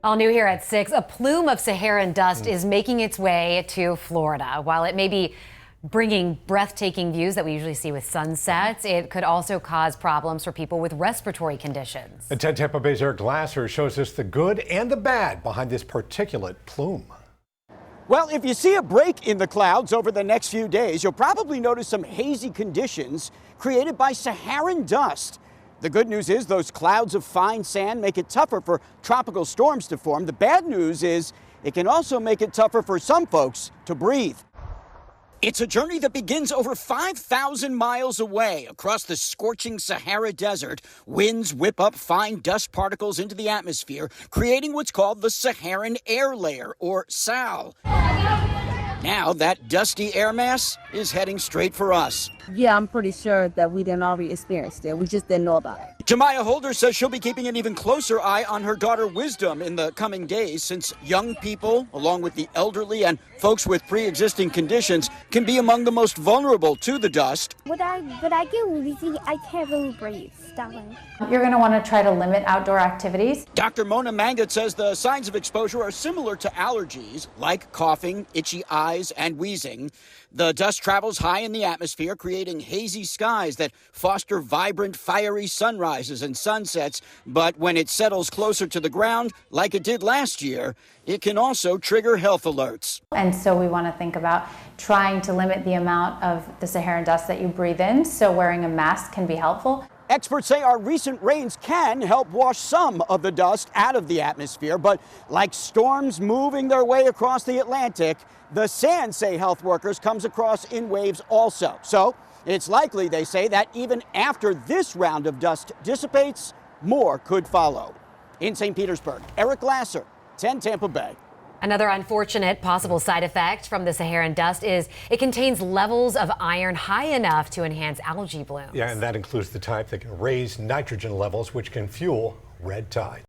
All new here at 6, a plume of Saharan dust is making its way to Florida. While it may be bringing breathtaking views that we usually see with sunsets, it could also cause problems for people with respiratory conditions. And 10 Tampa Bay's Eric Glasser shows us the good and the bad behind this particulate plume. Well, if you see a break in the clouds over the next few days, you'll probably notice some hazy conditions created by Saharan dust. The good news is those clouds of fine sand make it tougher for tropical storms to form. The bad news is it can also make it tougher for some folks to breathe. It's a journey that begins over 5,000 miles away across the scorching Sahara Desert. Winds whip up fine dust particles into the atmosphere, creating what's called the Saharan Air Layer, or SAL. Now that dusty air mass is heading straight for us. Yeah, I'm pretty sure that we didn't already experience it. We just didn't know about it. Jemiah Holder says she'll be keeping an even closer eye on her daughter Wisdom in the coming days, since young people, along with the elderly and folks with pre-existing conditions, can be among the most vulnerable to the dust. But I get wheezy. I can't really breathe. Stumbling. You're going to want to try to limit outdoor activities. Dr. Mona Mangat says the signs of exposure are similar to allergies, like coughing, itchy eyes, and wheezing. The dust travels high in the atmosphere, creating hazy skies that foster vibrant, fiery sunrises and sunsets. But when it settles closer to the ground, like it did last year, it can also trigger health alerts. And so we want to think about trying to limit the amount of the Saharan dust that you breathe in, so wearing a mask can be helpful. Experts say our recent rains can help wash some of the dust out of the atmosphere, but like storms moving their way across the Atlantic, the sand, say health workers, comes across in waves also. So it's likely, they say, that even after this round of dust dissipates, more could follow. In St. Petersburg, Eric Glasser, 10 Tampa Bay. Another unfortunate possible side effect from the Saharan dust is it contains levels of iron high enough to enhance algae blooms. Yeah, and that includes the type that can raise nitrogen levels, which can fuel red tide.